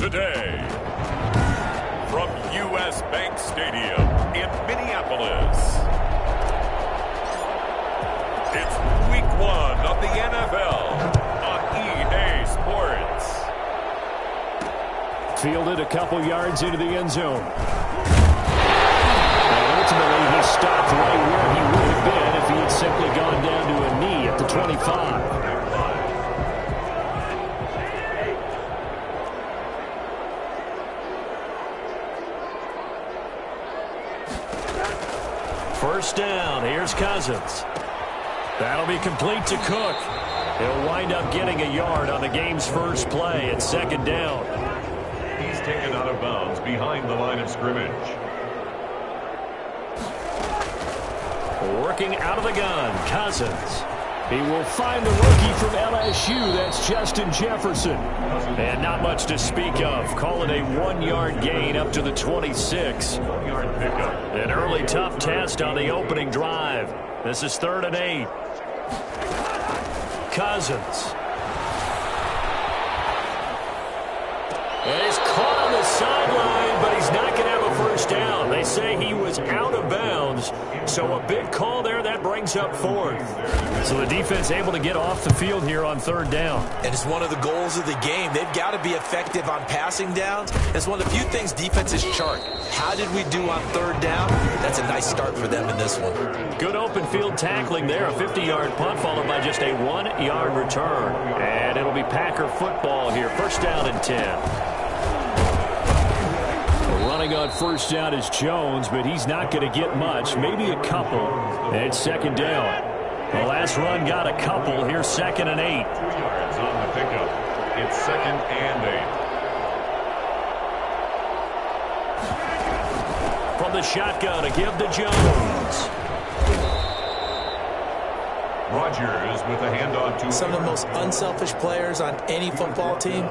today, from U.S. Bank Stadium in Minneapolis, it's Week 1 of the NFL on EA Sports. Fielded a couple yards into the end zone. And ultimately, he stopped right where he would have been if he had simply gone down to a knee at the 25. First down, here's Cousins. That'll be complete to Cook. He'll wind up getting a yard on the game's first play at second down. He's taken out of bounds behind the line of scrimmage. Working out of the gun, Cousins. He will find the rookie from LSU. That's Justin Jefferson. And not much to speak of. Call it a 1-yard gain up to the 26. 1-yard pickup. An early tough test on the opening drive. This is 3rd and 8. Cousins. And he's caught on the sideline, but he's not going to have a first down. They say he was out of bounds, so a big call there. That brings up 4th. So the defense able to get off the field here on 3rd down. And it's one of the goals of the game. They've got to be effective on passing downs. It's one of the few things defenses chart. How did we do on 3rd down? That's a nice start for them in this one. Good open field tackling there. A 50-yard punt followed by just a 1-yard return. And it'll be Packer football here. First down and 10. Running on first down is Jones, but he's not going to get much. Maybe a couple. And it's second down. The last run got a couple. Here's 2nd and 8. 2 yards on the pickup. It's 2nd and 8. From the shotgun, a give to Jones. Rodgers with a handoff to some of the most unselfish players on any football team,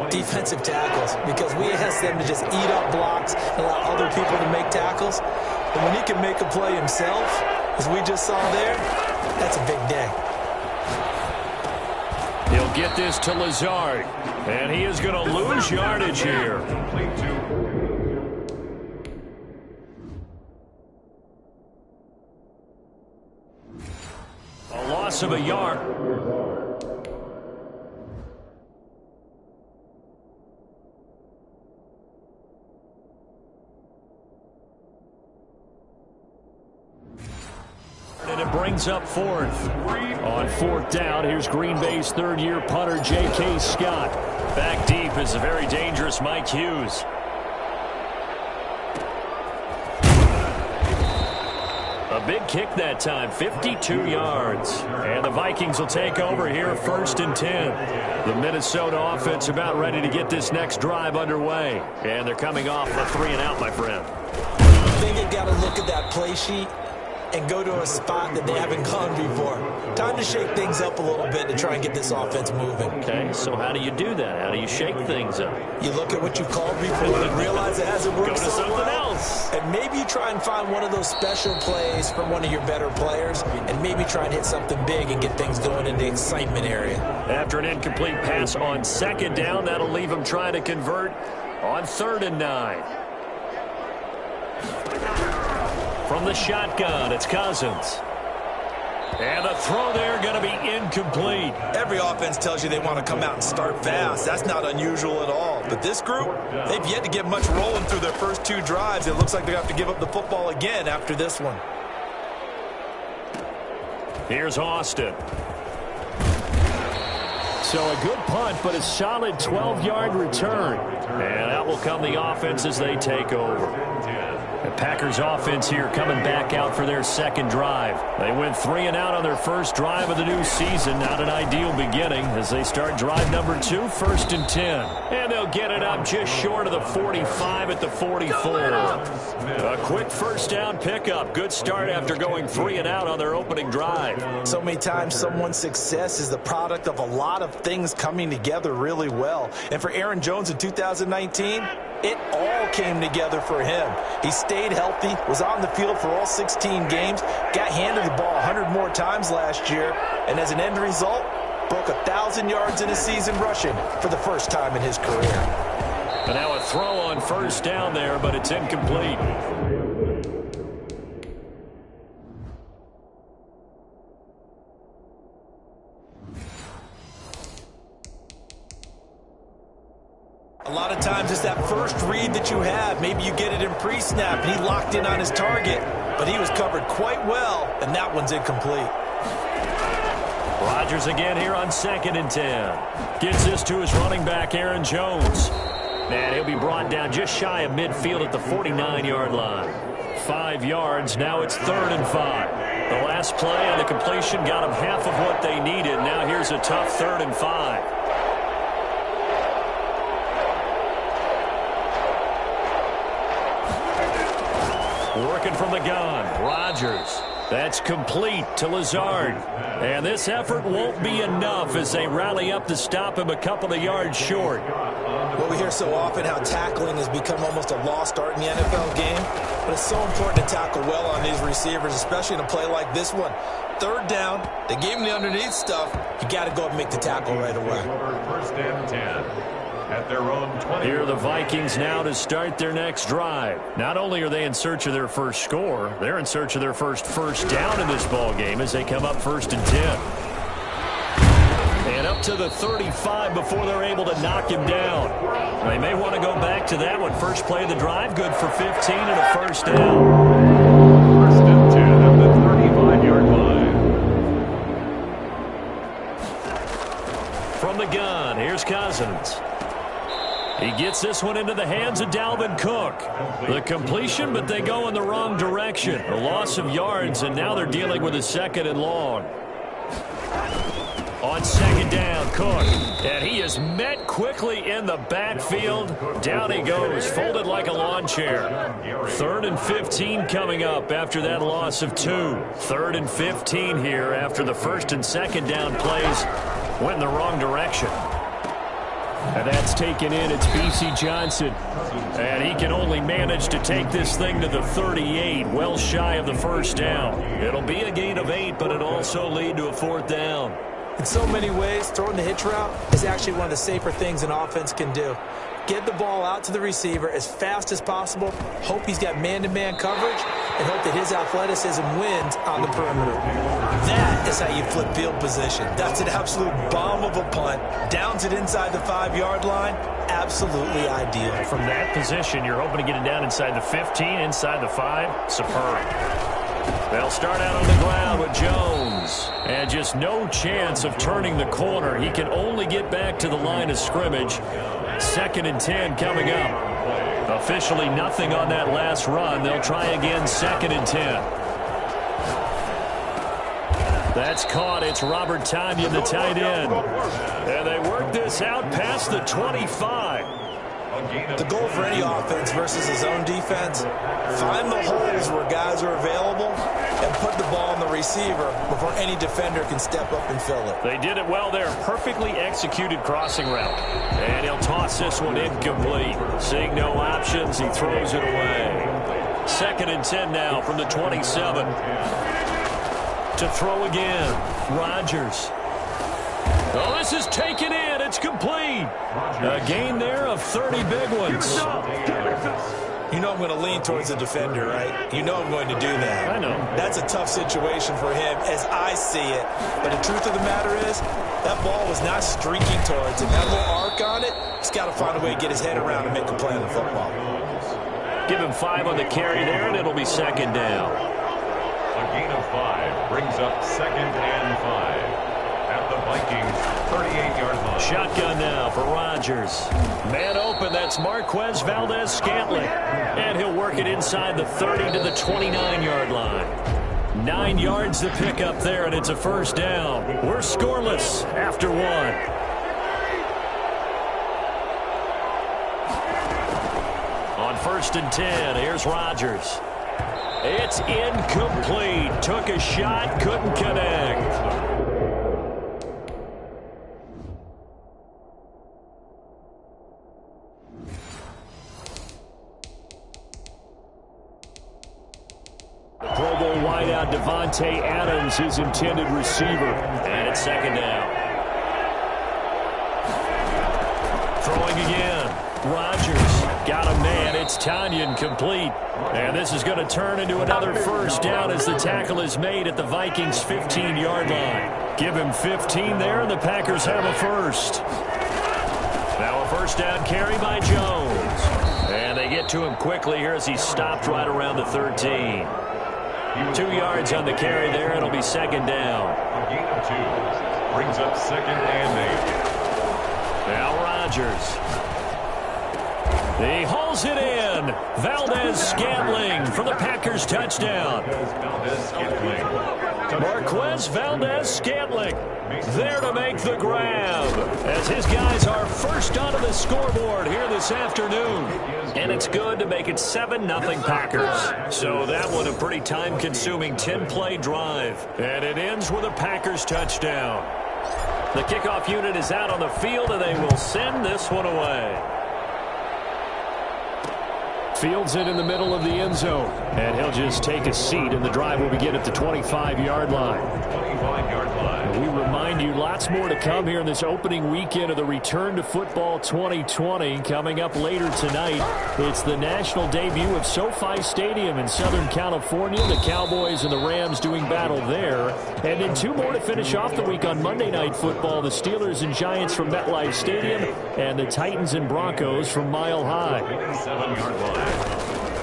defensive tackles, because we ask them to just eat up blocks and allow other people to make tackles. And when he can make a play himself, as we just saw there, that's a big day. He'll get this to Lazard, and he is going to lose yardage here. A loss of a yard. And it brings up 4th. On 4th down, here's Green Bay's 3rd-year punter, J.K. Scott. Back deep is a very dangerous Mike Hughes. A big kick that time, 52 yards. And the Vikings will take over here, 1st and 10. The Minnesota offense about ready to get this next drive underway. And they're coming off a 3-and-out, my friend. I think they've got to look at that play sheet and go to a spot that they haven't gone before. Time to shake things up a little bit to try and get this offense moving. Okay, so how do you do that? How do you shake things up? You look at what you've called before and realize it hasn't worked so well. Something else. And maybe you try and find one of those special plays from one of your better players and maybe try and hit something big and get things going in the excitement area. After an incomplete pass on 2nd down, that'll leave them trying to convert on 3rd and 9. From the shotgun, it's Cousins. And the throw there going to be incomplete. Every offense tells you they want to come out and start fast. That's not unusual at all. But this group, they've yet to get much rolling through their first 2 drives. It looks like they have to give up the football again after this one. Here's Austin. So a good punt, but a solid 12-yard return. And out will come the offense as they take over. The Packers offense here coming back out for their 2nd drive. They went 3-and-out on their first drive of the new season. Not an ideal beginning as they start drive number 2, 1st and 10. And they'll get it up just short of the 45 at the 44. A quick first down pickup. Good start after going 3-and-out on their opening drive. So many times someone's success is the product of a lot of things coming together really well. And for Aaron Jones in 2019, it all came together for him. He stayed healthy, was on the field for all 16 games, got handed the ball 100 more times last year, and as an end result, broke 1,000 yards in a season rushing for the first time in his career. And now a throw on first down there, but it's incomplete. A lot of times it's that first read that you have. Maybe you get it in pre-snap, and he locked in on his target, but he was covered quite well, and that one's incomplete. Rodgers again here on 2nd and 10. Gets this to his running back, Aaron Jones. And he'll be brought down just shy of midfield at the 49-yard line. 5 yards, now it's 3rd and 5. The last play on the completion got them half of what they needed. Now here's a tough 3rd and 5. Working from the gun, Rodgers. That's complete to Lazard. And this effort won't be enough as they rally up to stop him a couple of yards short. Well, we hear so often how tackling has become almost a lost art in the NFL game, but it's so important to tackle well on these receivers, especially in a play like this one. 3rd down, they gave him the underneath stuff. You got to go and make the tackle right away. 1st and 10. At their own 20. Here are the Vikings now to start their next drive. Not only are they in search of their first score, they're in search of their first down in this ball game as they come up 1st and 10. And up to the 35 before they're able to knock him down. They may want to go back to that one. First play of the drive, good for 15 and a 1st down. 1st and 10 at the 35-yard line. From the gun, here's Cousins. He gets this one into the hands of Dalvin Cook. The completion, but they go in the wrong direction. A loss of yards, and now they're dealing with a 2nd and long. On 2nd down, Cook. And he is met quickly in the backfield. Down he goes, folded like a lawn chair. 3rd and 15 coming up after that loss of 2. 3rd and 15 here after the 1st and 2nd down plays went in the wrong direction. And that's taken in. It's B.C. Johnson. And he can only manage to take this thing to the 38, well shy of the 1st down. It'll be a gain of 8, but it'll also lead to a 4th down. In so many ways, throwing the hitch route is actually one of the safer things an offense can do. Get the ball out to the receiver as fast as possible, hope he's got man-to-man coverage, and hope that his athleticism wins on the perimeter. That is how you flip field position. That's an absolute bomb of a punt. Downs it inside the 5-yard line. Absolutely ideal. From that position, you're hoping to get it down inside the 15, inside the 5. Superb. They'll start out on the ground with Jones. And just no chance of turning the corner. He can only get back to the line of scrimmage. 2nd and 10 coming up. Officially nothing on that last run. They'll try again 2nd and 10. That's caught. It's Robert Tonyan, the tight end. And they work this out past the 25. The goal for any offense versus his own defense, find the holes where guys are available and put the ball on the receiver before any defender can step up and fill it. They did it well there. Perfectly executed crossing route. And he'll toss this one incomplete. Seeing no options, he throws it away. 2nd and 10 now from the 27. To throw again, Rodgers. Oh, this is taken in. It's complete. A gain there of 30 big ones. You know I'm going to lean towards the defender, right? You know I'm going to do that. I know. That's a tough situation for him as I see it. But the truth of the matter is, that ball was not streaking towards him. That little arc on it, he's got to find a way to get his head around and make a play on the football. Give him 5 on the carry there, and it'll be 2nd down. A gain of 5 brings up 2nd and 5. At the Vikings 38-yard line. Shotgun now for Rodgers. Man open, that's Marquez Valdez-Scantling. And he'll work it inside the 30 to the 29-yard line. 9 yards to pick up there, and it's a 1st down. We're scoreless after 1. On 1st and 10, here's Rodgers. It's incomplete. Took a shot, couldn't connect. Pro Bowl wideout Devontae Adams, his intended receiver. And it's 2nd down. Throwing again. Rodgers got a man. It's Tanyan complete. And this is going to turn into another first down as the tackle is made at the Vikings' 15-yard line. Give him 15 there, and the Packers have a first. Now a first down carry by Jones. And they get to him quickly here as he stopped right around the 13. 2 yards on the carry there. It'll be second down. A gain of 2. Brings up second and 8. Now Rodgers. He hauls it in. Valdez-Scantling for the Packers touchdown. Marquez Valdez-Scantling there to make the grab as his guys are first onto the scoreboard here this afternoon. And it's good to make it 7-0 Packers. So that one a pretty time-consuming 10-play drive. And it ends with a Packers touchdown. The kickoff unit is out on the field, and they will send this one away. Fields it in the middle of the end zone. And he'll just take a seat, and the drive will begin at the 25-yard line. 25-yard line. We remind you, lots more to come here in this opening weekend of the Return to Football 2020. Coming up later tonight, it's the national debut of SoFi Stadium in Southern California. The Cowboys and the Rams doing battle there. And then 2 more to finish off the week on Monday Night Football. The Steelers and Giants from MetLife Stadium, and the Titans and Broncos from Mile High. 7-yard line.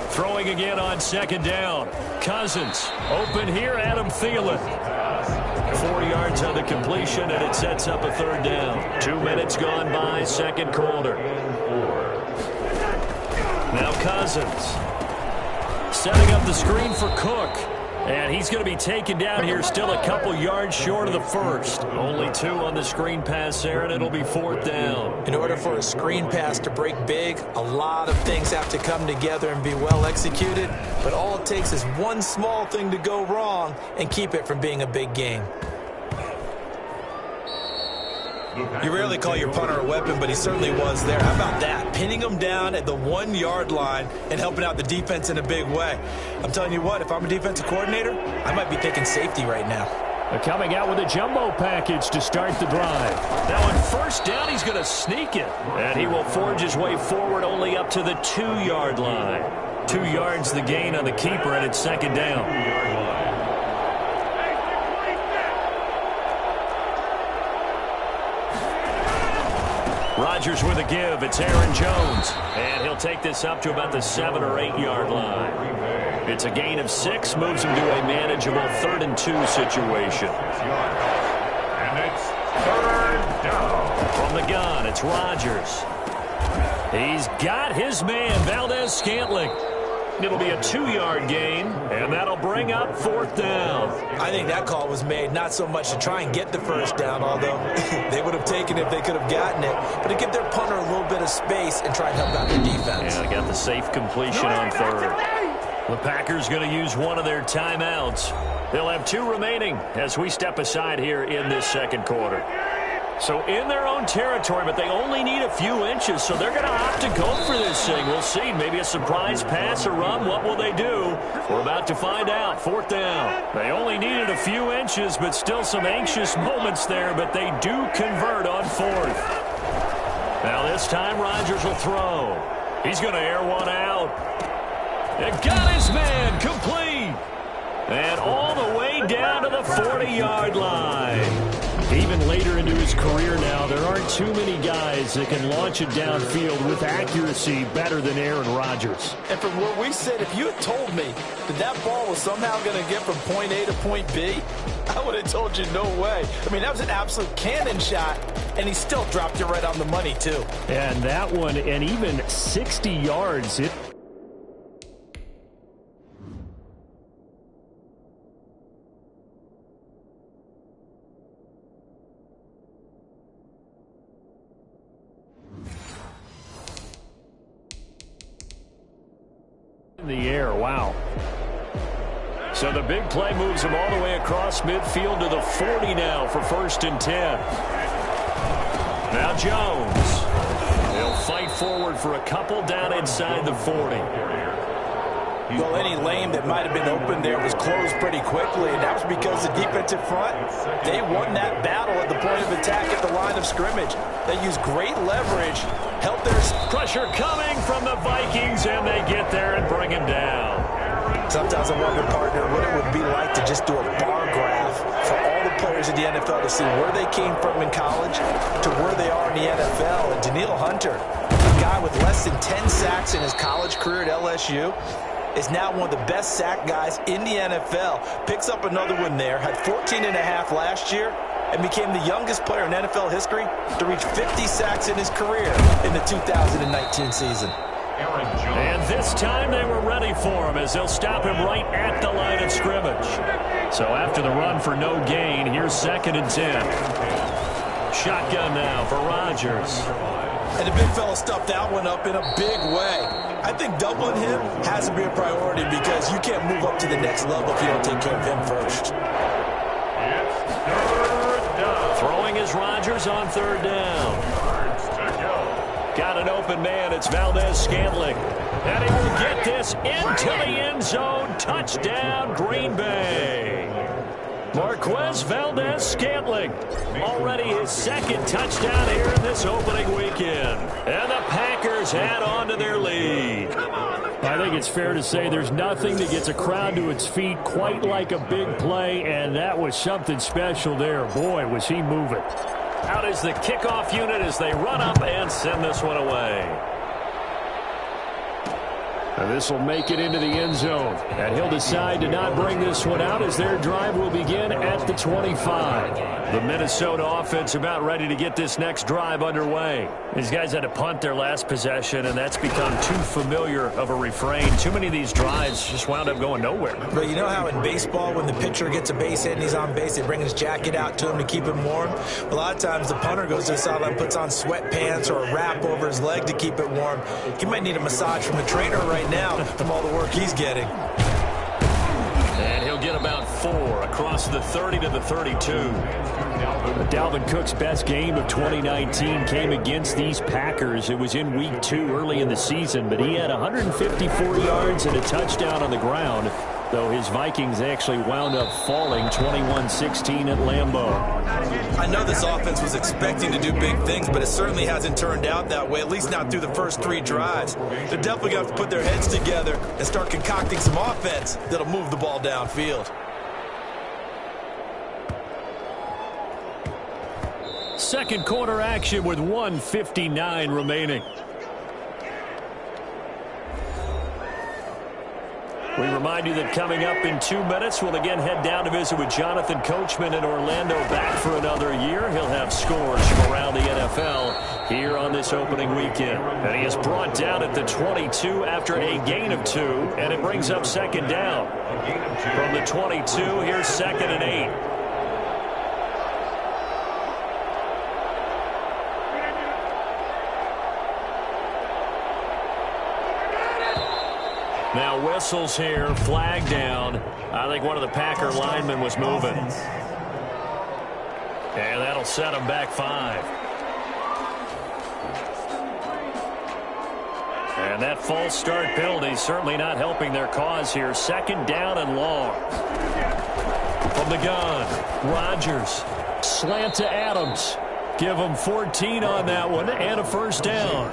Throwing again on second down. Cousins open here. Adam Thielen. 4 yards on the completion, and it sets up a third down. 2 minutes gone by, second quarter. Now Cousins setting up the screen for Cook. And he's going to be taken down here, still a couple yards short of the first. Only 2 on the screen pass there, and it'll be fourth down. In order for a screen pass to break big, a lot of things have to come together and be well executed. But all it takes is one small thing to go wrong and keep it from being a big game. You rarely call your punter a weapon, but he certainly was there. How about that? Pinning him down at the 1-yard line and helping out the defense in a big way. I'm telling you what, if I'm a defensive coordinator, I might be thinking safety right now. They're coming out with a jumbo package to start the drive. Now on first down, he's going to sneak it. And he will forge his way forward only up to the 2-yard line. 2 yards the gain on the keeper, and it's second down. Rodgers with a give. It's Aaron Jones. And he'll take this up to about the 7 or 8 yard line. It's a gain of 6. Moves him to a manageable 3rd and 2 situation. And it's third down. From the gun, it's Rodgers. He's got his man, Valdez-Scantling. It'll be a 2-yard gain, and that'll bring up fourth down. I think that call was made not so much to try and get the first down, although they would have taken it if they could have gotten it, but to give their punter a little bit of space and try and help out their defense. Yeah, they got the safe completion on third. The Packers going to use one of their timeouts. They'll have 2 remaining as we step aside here in this second quarter. So in their own territory, but they only need a few inches, so they're going to opt to go for this thing. We'll see. Maybe a surprise pass or run. What will they do? We're about to find out. Fourth down. They only needed a few inches, but still some anxious moments there, but they do convert on fourth. Now this time Rodgers will throw. He's going to air one out. And got his man complete. And all the way down to the 40-yard line. Even later into his career now, there aren't too many guys that can launch it downfield with accuracy better than Aaron Rodgers. And from where we sit, if you had told me that that ball was somehow going to get from point A to point B, I would have told you no way. I mean, that was an absolute cannon shot, and he still dropped it right on the money, too. And that one, and even 60 yards, it in the air. Wow. So the big play moves him all the way across midfield to the 40 now for 1st and 10. Now Jones. He'll fight forward for a couple down inside the 40. Well, any lane that might have been open there was closed pretty quickly, and that was because the defensive front, they won that battle at the point of attack at the line of scrimmage. They used great leverage, helped their pressure coming from the Vikings, and they get there and bring him down. Sometimes I wonder, partner, what it would be like to just do a bar graph for all the players in the NFL to see where they came from in college to where they are in the NFL. And Danielle Hunter, a guy with less than 10 sacks in his college career at LSU, is now one of the best sack guys in the NFL. Picks up another one there, had 14.5 last year, and became the youngest player in NFL history to reach 50 sacks in his career in the 2019 season. And this time they were ready for him as they'll stop him right at the line of scrimmage. So after the run for no gain, here's 2nd and 10. Shotgun now for Rodgers. And the big fella stuffed that one up in a big way. I think doubling him has to be a priority because you can't move up to the next level if you don't take care of him first. Throwing is Rodgers on 3rd down. Got an open man. It's Valdez-Scantling. And he will get this into the end zone. Touchdown, Green Bay. Marquez Valdez-Scantling. Already his 2nd touchdown here in this opening weekend. And the Packers add on to their lead. I think it's fair to say there's nothing that gets a crowd to its feet quite like a big play, and that was something special there. Boy, was he moving. Out is the kickoff unit as they run up and send this one away. And this will make it into the end zone. And he'll decide to not bring this one out as their drive will begin at the 25. The Minnesota offense about ready to get this next drive underway. These guys had to punt their last possession, and that's become too familiar of a refrain. Too many of these drives just wound up going nowhere. But you know how in baseball, when the pitcher gets a base hit and he's on base, they bring his jacket out to him to keep him warm? A lot of times the punter goes to the sideline, puts on sweatpants or a wrap over his leg to keep it warm. He might need a massage from the trainer right now from all the work he's getting. And he'll get about 4 across the 30 to the 32. Dalvin Cook's best game of 2019 came against these Packers. It was in week 2 early in the season, but he had 154 yards and a touchdown on the ground, though his Vikings actually wound up falling 21-16 at Lambeau. I know this offense was expecting to do big things, but it certainly hasn't turned out that way, at least not through the first 3 drives. They're definitely going to have to put their heads together and start concocting some offense that'll move the ball downfield. Second quarter action with 1:59 remaining. We remind you that coming up in 2 minutes, we'll again head down to visit with Jonathan Coachman in Orlando, back for another year. He'll have scores from around the NFL here on this opening weekend. And he is brought down at the 22 after a gain of 2, and it brings up 2nd down. From the 22, here's 2nd and 8. Now whistles here, flag down. I think one of the Packer linemen was moving. And that'll set him back 5. And that false start penalty certainly not helping their cause here. 2nd down and long. From the gun, Rodgers. Slant to Adams. Give him 14 on that one and a 1st down.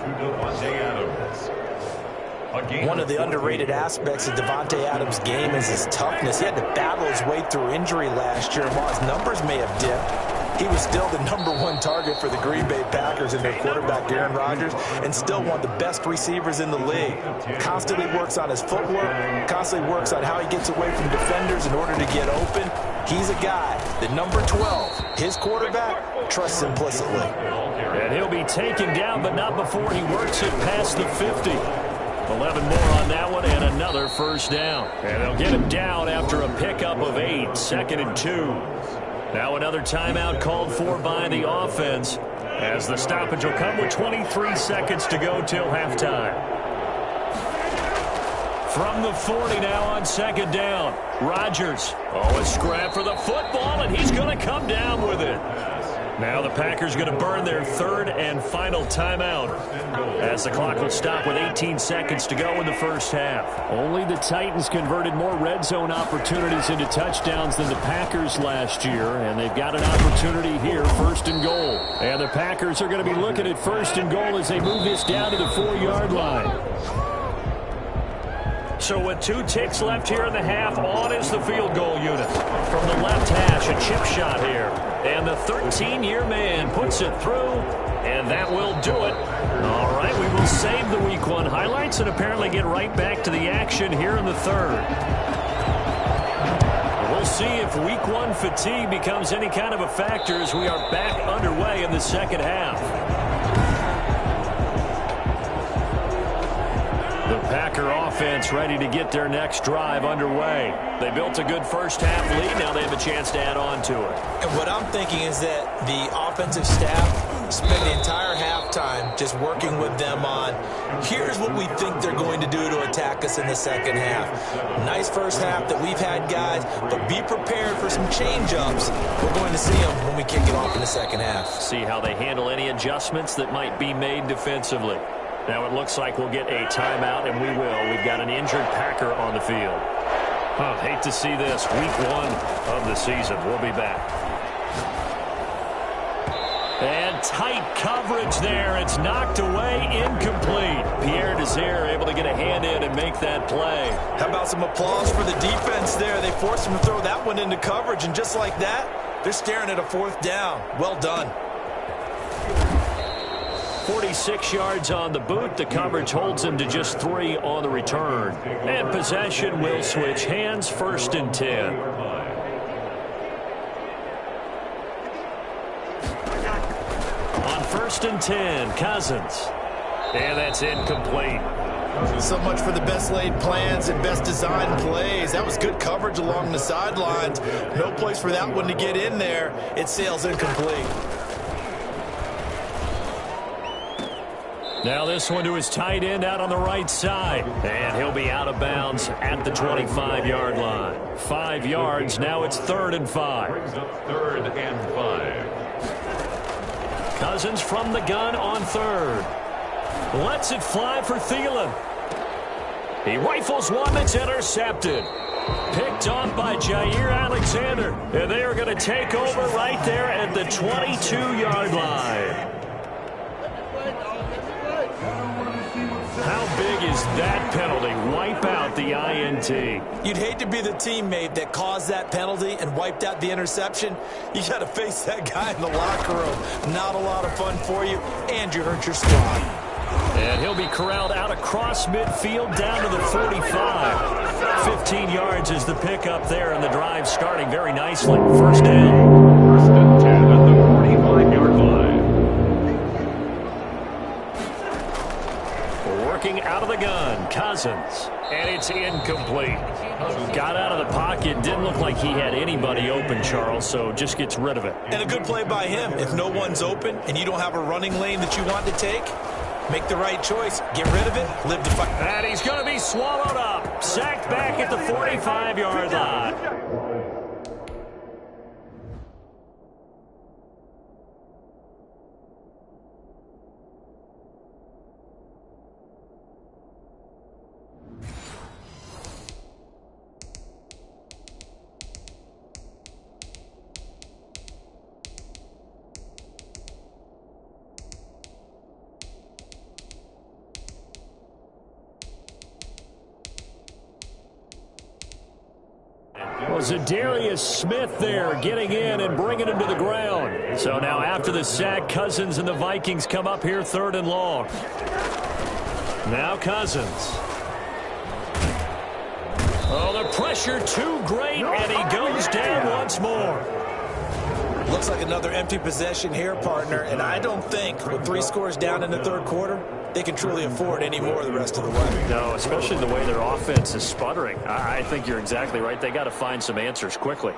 One of the underrated aspects of Davante Adams' game is his toughness. He had to battle his way through injury last year, and while his numbers may have dipped, he was still the #1 target for the Green Bay Packers and their quarterback, Aaron Rodgers, and still one of the best receivers in the league. Constantly works on his footwork, constantly works on how he gets away from defenders in order to get open. He's a guy that number 12, his quarterback, trusts implicitly. And he'll be taken down, but not before he works it past the 50. 11 more on that one and another 1st down. And they'll get him down after a pickup of 8. 2nd and 2. Now another timeout called for by the offense as the stoppage will come with 23 seconds to go till halftime. From the 40 now on 2nd down. Rodgers. Oh, a scrap for the football, and he's going to come down with it. Now the Packers going to burn their third and final timeout as the clock will stop with 18 seconds to go in the first half. Only the Titans converted more red zone opportunities into touchdowns than the Packers last year, and they've got an opportunity here, first and goal. And the Packers are going to be looking at first and goal as they move this down to the 4-yard line. So with 2 ticks left here in the half, on is the field goal unit. From the left hash, a chip shot here. And the 13-year man puts it through, and that will do it. All right, we will save the Week 1 highlights and apparently get right back to the action here in the third. We'll see if Week 1 fatigue becomes any kind of a factor as we are back underway in the second half. The Packer offense ready to get their next drive underway. They built a good first half lead. Now they have a chance to add on to it. And what I'm thinking is that the offensive staff spent the entire halftime just working with them on, here's what we think they're going to do to attack us in the second half. Nice first half that we've had, guys, but be prepared for some change-ups. We're going to see them when we kick it off in the second half. See how they handle any adjustments that might be made defensively. Now it looks like we'll get a timeout, and we will. We've got an injured Packer on the field. Hate to see this. Week 1 of the season. We'll be back. And tight coverage there. It's knocked away, incomplete. Pierre Desir able to get a hand in and make that play. How about some applause for the defense there? They forced him to throw that one into coverage, and just like that, they're staring at a 4th down. Well done. 46 yards on the boot. The coverage holds him to just 3 on the return. And possession will switch hands, 1st and 10. On 1st and 10, Cousins. And that's incomplete. So much for the best laid plans and best designed plays. That was good coverage along the sidelines. No place for that one to get in there. It sails incomplete. Now this one to his tight end out on the right side. And he'll be out of bounds at the 25-yard line. 5 yards. Now it's 3rd and 5. Brings up 3rd and 5. Cousins from the gun on 3rd. Lets it fly for Thielen. He rifles one that's intercepted. Picked off by Jair Alexander. And they are going to take over right there at the 22-yard line. How big is that penalty? Wipe out the INT. You'd hate to be the teammate that caused that penalty and wiped out the interception. You got to face that guy in the locker room. Not a lot of fun for you, and you hurt your squad. And he'll be corralled out across midfield down to the 45. 15 yards is the pickup there, and the drive starting very nicely. 1st down. 1st and 10 at the 45-yard line. Working out of the gun, Cousins, and it's incomplete. Got out of the pocket, didn't look like he had anybody open, Charles, so just gets rid of it. And a good play by him. If no one's open and you don't have a running lane that you want to take, make the right choice. Get rid of it, live to fight. And he's going to be swallowed up. Sacked back at the 45-yard line. Zadarius Smith there getting in and bringing him to the ground. So now after the sack, Cousins and the Vikings come up here 3rd and long. Now Cousins. Oh, the pressure too great, and he goes down once more. Looks like another empty possession here, partner, and I don't think with 3 scores down in the 3rd quarter, they can truly afford any more the rest of the way. No, especially the way their offense is sputtering. I think you're exactly right. They got to find some answers quickly.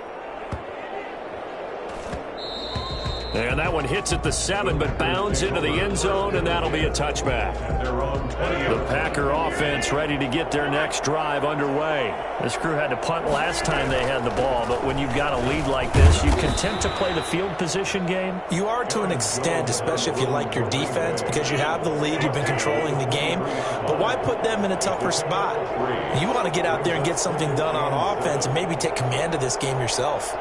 And that one hits at the 7, but bounds into the end zone, and that'll be a touchback. The Packer offense ready to get their next drive underway. This crew had to punt last time they had the ball, but when you've got a lead like this, you content to play the field position game? You are to an extent, especially if you like your defense, because you have the lead, you've been controlling the game. But why put them in a tougher spot? You want to get out there and get something done on offense and maybe take command of this game yourself.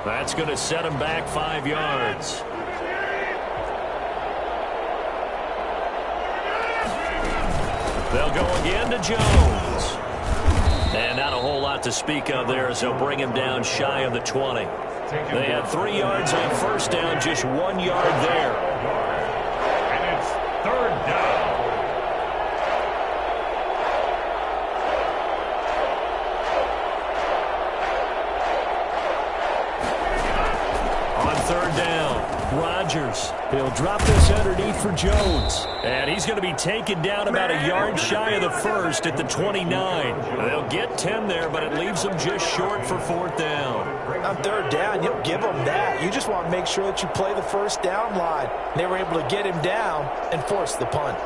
That's going to set him back 5 yards. They'll go again to Jones. And not a whole lot to speak of there as they'll bring him down shy of the 20. They had 3 yards on first down, just 1 yard there. And it's 3rd down. Rodgers. He'll drop this underneath for Jones. And he's going to be taken down about a yard shy of the first at the 29. They'll get 10 there, but it leaves them just short for 4th down. On 3rd down, you'll give them that. You just want to make sure that you play the first down line. They were able to get him down and force the punt.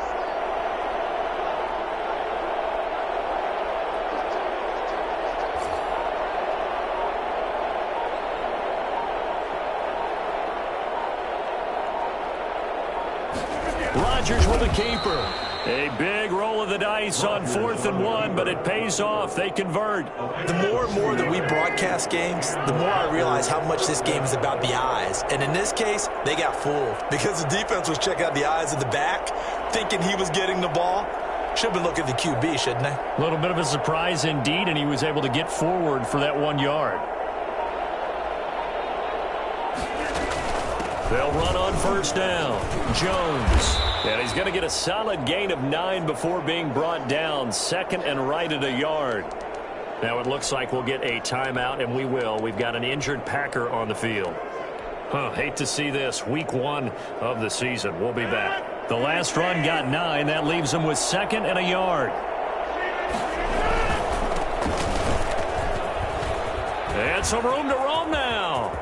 Rodgers with a keeper. A big roll of the dice on 4th and 1, but it pays off. They convert. The more and more that we broadcast games, the more I realize how much this game is about the eyes. And in this case, they got fooled because the defense was checking out the eyes of the back, thinking he was getting the ball. Should have been looking at the QB, shouldn't they? A little bit of a surprise indeed, and he was able to get forward for that 1 yard. They'll run on first down. Jones. And he's going to get a solid gain of 9 before being brought down. 2nd and right at a yard. Now it looks like we'll get a timeout, and we will. We've got an injured Packer on the field. Hate to see this. Week 1 of the season. We'll be back. The last run got 9. That leaves him with 2nd and a yard. And some room to roam now.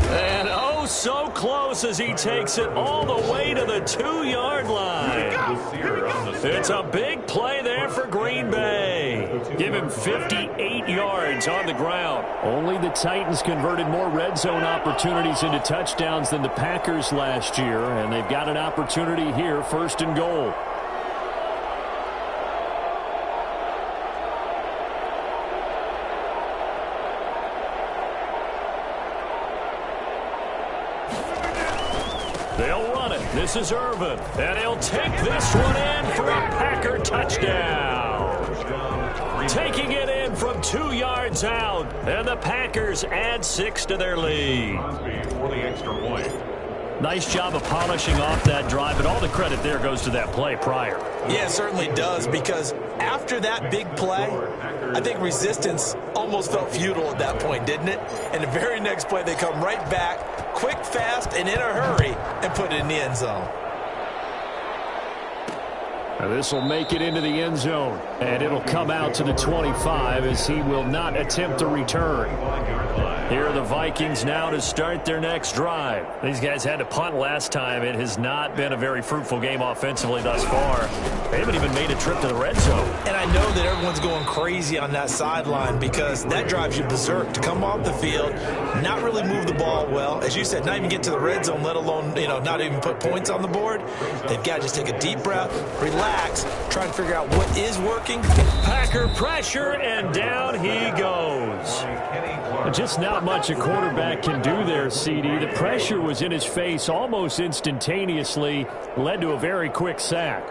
And oh, so close as he takes it all the way to the 2-yard line. It's a big play there for Green Bay. Give him 58 yards on the ground. Only the Titans converted more red zone opportunities into touchdowns than the Packers last year, and they've got an opportunity here, 1st and goal. They'll run it. This is Irvin. And he'll take this one in for a Packer touchdown. Taking it in from 2 yards out. And the Packers add 6 to their lead. For the extra point. Nice job of polishing off that drive, but all the credit there goes to that play prior. Yeah, it certainly does, because after that big play, I think resistance almost felt futile at that point, didn't it? And the very next play, they come right back, quick, fast, and in a hurry, and put it in the end zone. Now this will make it into the end zone, and it'll come out to the 25 as he will not attempt to return. Here are the Vikings now to start their next drive. These guys had to punt last time. It has not been a very fruitful game offensively thus far. They haven't even made a trip to the red zone. And I know that everyone's going crazy on that sideline because that drives you berserk to come off the field, not really move the ball well. As you said, not even get to the red zone, let alone, not even put points on the board. They've got to just take a deep breath, relax, try and figure out what is working. Packer pressure, and down he goes. Just not much a quarterback can do there, CD. The pressure was in his face almost instantaneously, led to a very quick sack.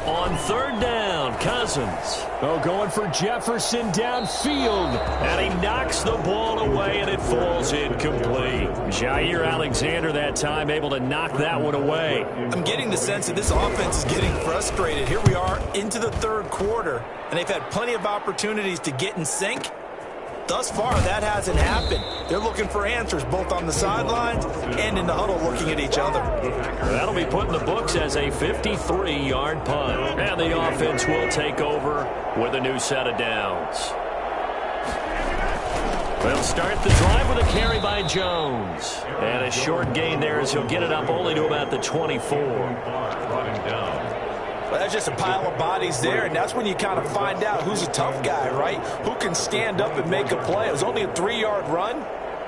on third down. Cousins. Oh, going for Jefferson downfield. And he knocks the ball away, and it falls incomplete. Jair Alexander that time able to knock that one away. I'm getting the sense that this offense is getting frustrated. Here we are into the third quarter, and they've had plenty of opportunities to get in sync. Thus far, that hasn't happened. They're looking for answers both on the sidelines and in the huddle looking at each other. That'll be put in the books as a 53-yard punt. And the offense will take over with a new set of downs. They'll start the drive with a carry by Jones. And a short gain there as he'll get it up only to about the 24. Well, that's just a pile of bodies there, and that's when you kind of find out who's a tough guy, right? Who can stand up and make a play. It was only a 3-yard run,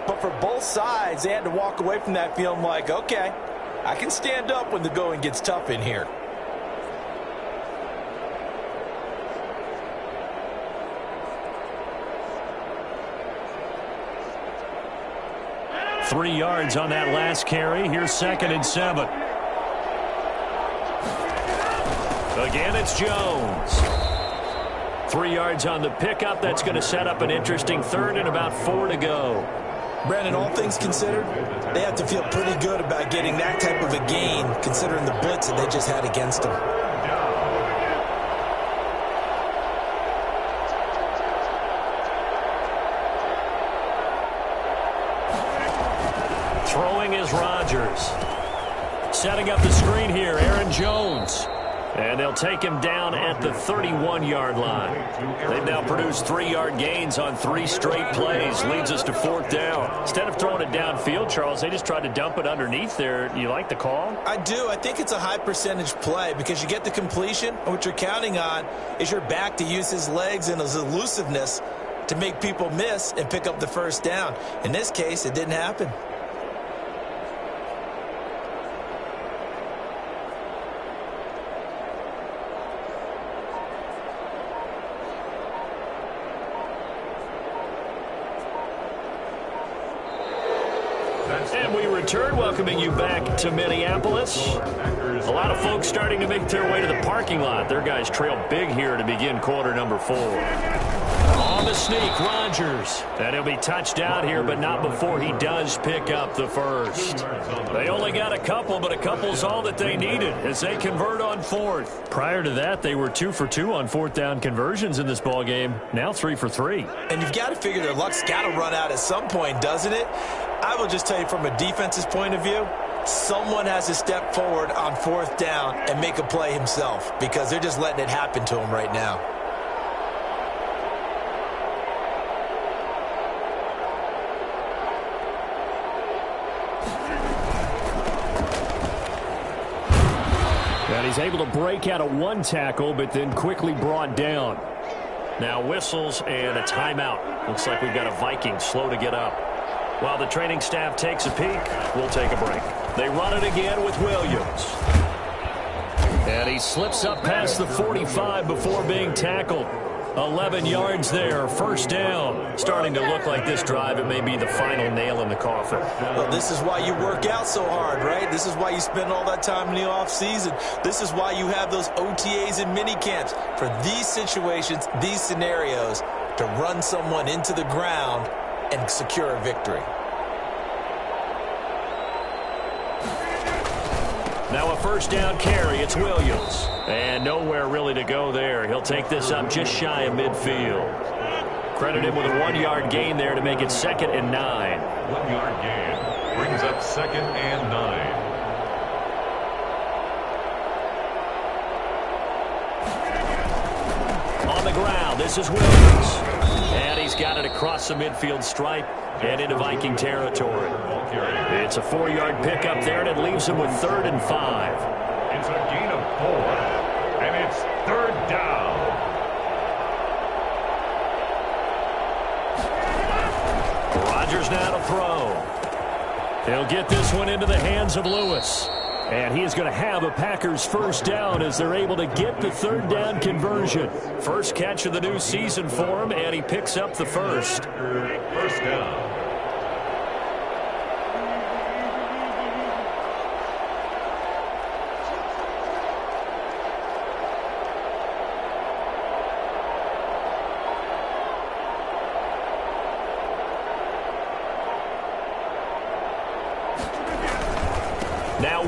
but for both sides, they had to walk away from that feeling like, okay, I can stand up when the going gets tough in here. Three yards on that last carry. Here's 2nd and 7. Again, it's Jones. 3 yards on the pickup. That's going to set up an interesting third and about 4 to go. Brandon, all things considered, they have to feel pretty good about getting that type of a gain considering the blitz that they just had against them. Throwing is Rodgers. Setting up the screen here, Aaron Jones. And they'll take him down at the 31-yard line. They've now produced 3-yard gains on 3 straight plays. Leads us to 4th down. Instead of throwing it downfield, Charles, they just tried to dump it underneath there. You like the call? I do. I think it's a high percentage play because you get the completion, and what you're counting on is your back to use his legs and his elusiveness to make people miss and pick up the first down. In this case, it didn't happen. And we return, welcoming you back to Minneapolis. A lot of folks starting to make their way to the parking lot. Their guys trail big here to begin quarter number 4. On the sneak, Rodgers. And he'll be touched out here, but not before he does pick up the first. They only got a couple, but a couple's all that they needed as they convert on 4th. Prior to that, they were 2 for 2 on 4th down conversions in this ballgame. Now 3 for 3. And you've got to figure their luck's got to run out at some point, doesn't it? I will just tell you from a defense's point of view, someone has to step forward on 4th down and make a play himself because they're just letting it happen to him right now. And he's able to break out of 1 tackle, but then quickly brought down. Now whistles and a timeout. Looks like we've got a Viking slow to get up. While the training staff takes a peek, we'll take a break. They run it again with Williams. And he slips up past the 45 before being tackled. 11 yards there, first down. Starting to look like this drive, it may be the final nail in the coffin. Well, this is why you work out so hard, right? This is why you spend all that time in the offseason. This is why you have those OTAs and mini camps. For these situations, these scenarios, to run someone into the ground and secure a victory. Now a first down carry. It's Williams. And nowhere really to go there. He'll take this up just shy of midfield. Credit him with a 1-yard gain there to make it 2nd and 9. 1-yard gain brings up 2nd and 9. On the ground, this is Williams. And he's got it across the midfield stripe and into Viking territory. It's a 4-yard pickup there, and it leaves him with 3rd and 5. It's a gain of 4, and it's 3rd down. Rodgers now to throw. He'll get this one into the hands of Lewis. And he is going to have a Packers first down as they're able to get the 3rd down conversion. First catch of the new season for him, and he picks up the first. First down.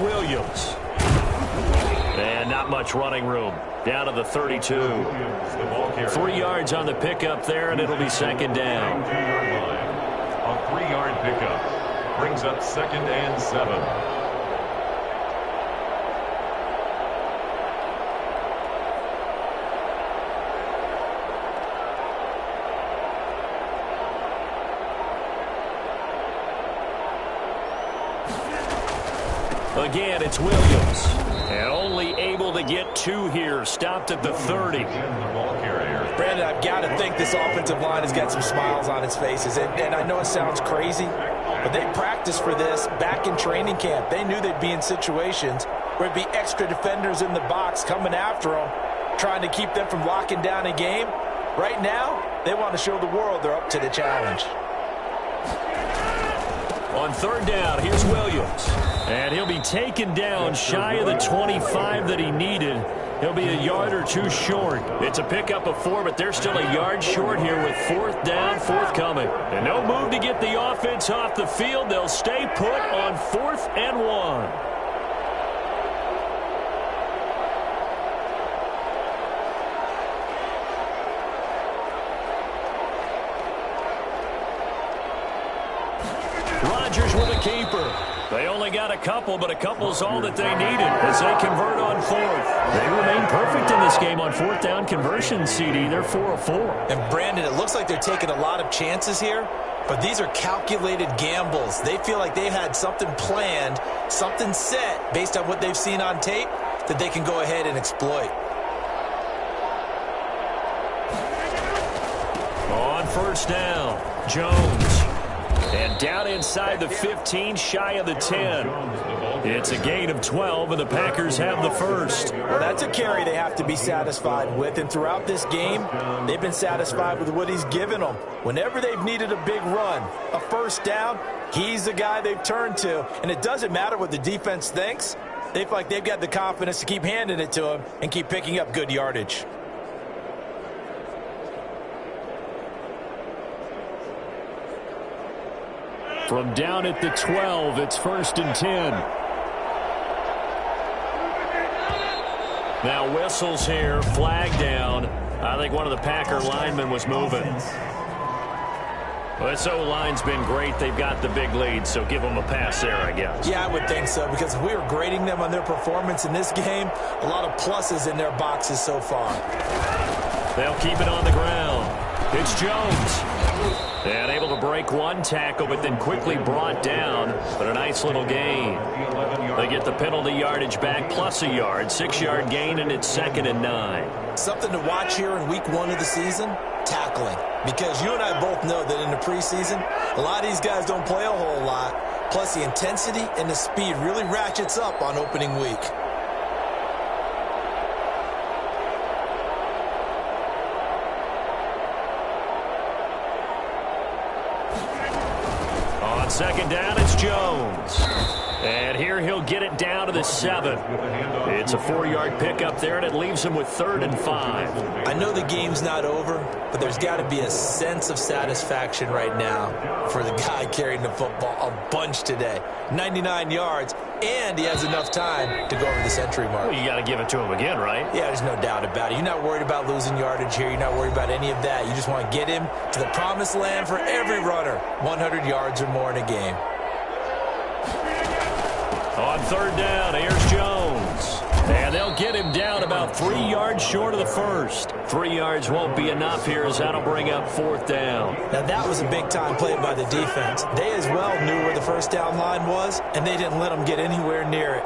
Williams. And not much running room. Down to the 32. 3 yards on the pickup there, and it'll be second down. A 3-yard pickup brings up second and 7. Again, it's Williams. And only able to get 2 here. Stopped at the 30. Brandon, I've got to think this offensive line has got some smiles on its faces. And I know it sounds crazy, but they practiced for this back in training camp. They knew they'd be in situations where there'd be extra defenders in the box coming after them, trying to keep them from locking down a game. Right now, they want to show the world they're up to the challenge. On third down, here's Williams. And he'll be taken down shy of the 25 that he needed. He'll be a yard or 2 short. It's a pickup of 4, but they're still a yard short here with fourth down forthcoming. And no move to get the offense off the field. They'll stay put on 4th and 1. Rodgers with a keeper. They only got a couple, but a couple's all that they needed as they convert on 4th. They remain perfect in this game on 4th down conversion, CD. They're 4 of 4. And Brandon, it looks like they're taking a lot of chances here, but these are calculated gambles. They feel like they've had something planned, something set based on what they've seen on tape that they can go ahead and exploit. On first down, Jones. And down inside the 15, shy of the 10. It's a gain of 12, and the Packers have the first. Well, that's a carry they have to be satisfied with. And throughout this game, they've been satisfied with what he's given them. Whenever they've needed a big run, a first down, he's the guy they've turned to. And it doesn't matter what the defense thinks. They feel like they've got the confidence to keep handing it to him and keep picking up good yardage. From down at the 12, it's 1st and 10. Now whistles here, flag down. I think one of the Packer linemen was moving. Well, this O-line's been great. They've got the big lead, so give them a pass there, I guess. Yeah, I would think so, because if we were grading them on their performance in this game, a lot of pluses in their boxes so far. They'll keep it on the ground. It's Jones. And able to break 1 tackle, but then quickly brought down. But a nice little gain. They get the penalty yardage back plus a yard. 6-yard gain, and it's 2nd and 9. Something to watch here in week 1 of the season, tackling. Because you and I both know that in the preseason, a lot of these guys don't play a whole lot. Plus the intensity and the speed really ratchets up on opening week. Second down, it's Jones. And here he'll get it down to the 7. It's a 4-yard pickup there, and it leaves him with 3rd and 5. I know the game's not over, but there's got to be a sense of satisfaction right now for the guy carrying the football a bunch today. 99 yards, and he has enough time to go over the century mark. Well, you got to give it to him again, right? Yeah, there's no doubt about it. You're not worried about losing yardage here. You're not worried about any of that. You just want to get him to the promised land for every runner. 100 yards or more in a game. On third down, here's Jones. And they'll get him down about 3 yards short of the first. 3 yards won't be enough here as that'll bring up 4th down. Now that was a big-time play by the defense. They as well knew where the first down line was, and they didn't let them get anywhere near it.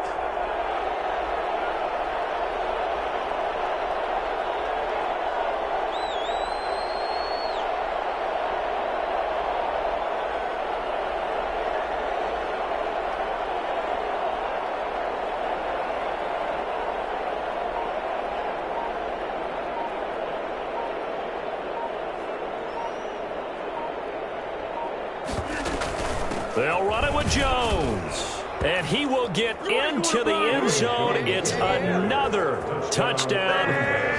They'll run it with Jones. And he will get into the end zone. It's another touchdown.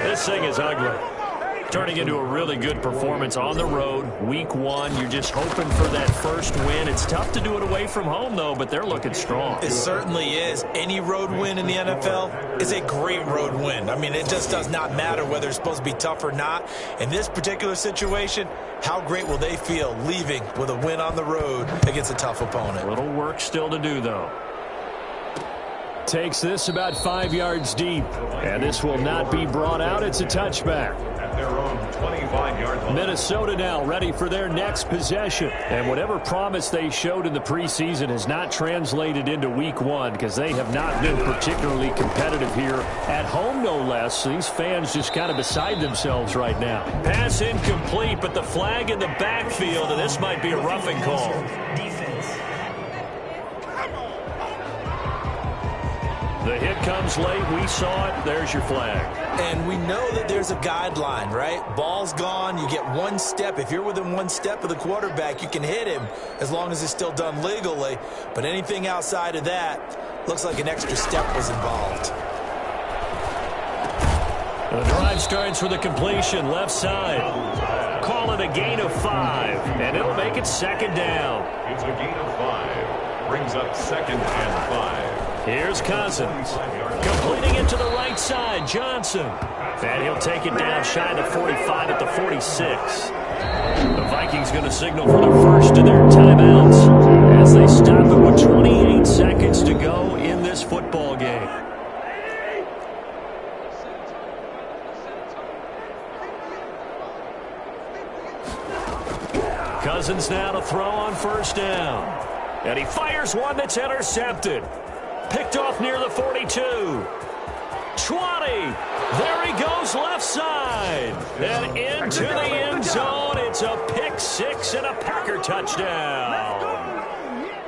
This thing is ugly. Turning into a really good performance on the road. Week 1, you're just hoping for that first win. It's tough to do it away from home, though, but they're looking strong. It certainly is. Any road win in the NFL is a great road win. I mean, it just does not matter whether it's supposed to be tough or not. In this particular situation, how great will they feel leaving with a win on the road against a tough opponent? A little work still to do, though. Takes this about 5 yards deep, and this will not be brought out. It's a touchback. At their own 25-yard line. Minnesota now ready for their next possession. And whatever promise they showed in the preseason has not translated into week 1 because they have not been particularly competitive here at home, no less. These fans just kind of beside themselves right now. Pass incomplete, but the flag in the backfield, and this might be a roughing call. The hit comes late. We saw it. There's your flag. And we know that there's a guideline, right? Ball's gone. You get 1 step. If you're within 1 step of the quarterback, you can hit him as long as it's still done legally. But anything outside of that looks like an extra step was involved. The drive starts with a completion left side. Call it a gain of 5, and it'll make it second down. It's a gain of 5. Brings up 2nd and 5. Here's Cousins. Completing it to the right side, Johnson. And he'll take it down shy of the 45 at the 46. The Vikings going to signal for the first of their timeouts as they stop it with 28 seconds to go in this football game. Cousins now to throw on first down. And he fires one that's intercepted. Picked off near the 42. 20. There he goes left side. And into the end zone. It's a pick 6 and a Packer touchdown.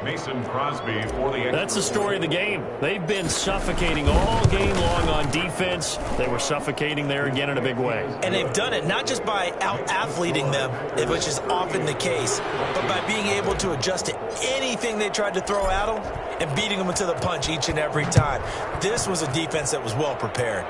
Mason Crosby for the... That's the story of the game. They've been suffocating all game long on defense. They were suffocating there again in a big way. And they've done it not just by out-athleting them, which is often the case, but by being able to adjust to anything they tried to throw at them and beating them into the punch each and every time. This was a defense that was well prepared.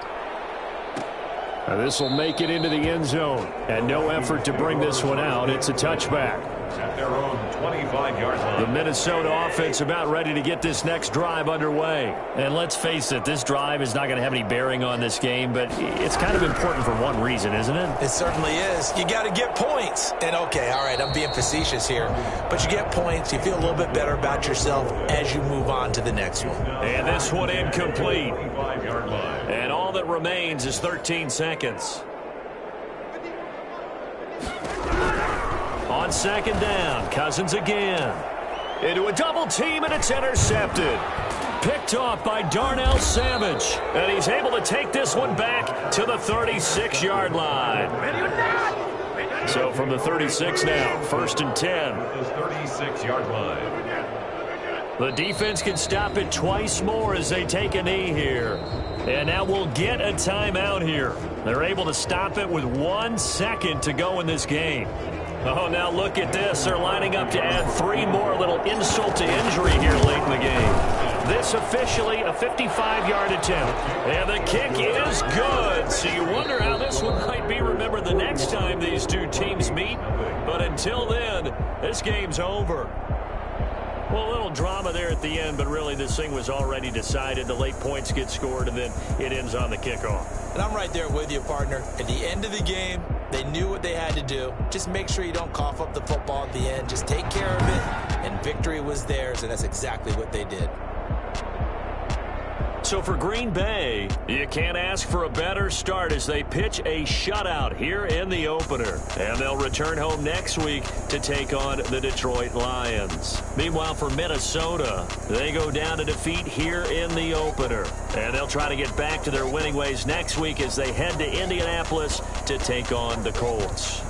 This will make it into the end zone. And no effort to bring this one out. It's a touchback. At their own 25-yard line. The Minnesota offense about ready to get this next drive underway. And let's face it, this drive is not going to have any bearing on this game, but it's kind of important for one reason, isn't it? It certainly is. You got to get points. And okay, all right, I'm being facetious here, but you get points, you feel a little bit better about yourself as you move on to the next one. And this one incomplete. 25-yard line. And all that remains is 13 seconds. On second down, Cousins again. Into a double team, and it's intercepted. Picked off by Darnell Savage. And he's able to take this one back to the 36-yard line. So from the 36 now, 1st and 10. The 36-yard line. The defense can stop it twice more as they take a knee here. And now we'll get a timeout here. They're able to stop it with 1 second to go in this game. Oh, now look at this. They're lining up to add 3 more, a little insult to injury here late in the game. This officially a 55-yard attempt. And the kick is good. So you wonder how this one might be remembered the next time these two teams meet. But until then, this game's over. Well, a little drama there at the end, but really this thing was already decided. The late points get scored, and then it ends on the kickoff. And I'm right there with you, partner. At the end of the game, they knew what they had to do. Just make sure you don't cough up the football at the end. Just take care of it, and victory was theirs, and that's exactly what they did. So for Green Bay, you can't ask for a better start as they pitch a shutout here in the opener. And they'll return home next week to take on the Detroit Lions. Meanwhile, for Minnesota, they go down to defeat here in the opener. And they'll try to get back to their winning ways next week as they head to Indianapolis to take on the Colts.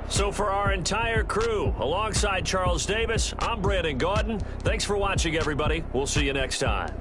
So for our entire crew, alongside Charles Davis, I'm Brandon Gaudin. Thanks for watching, everybody. We'll see you next time.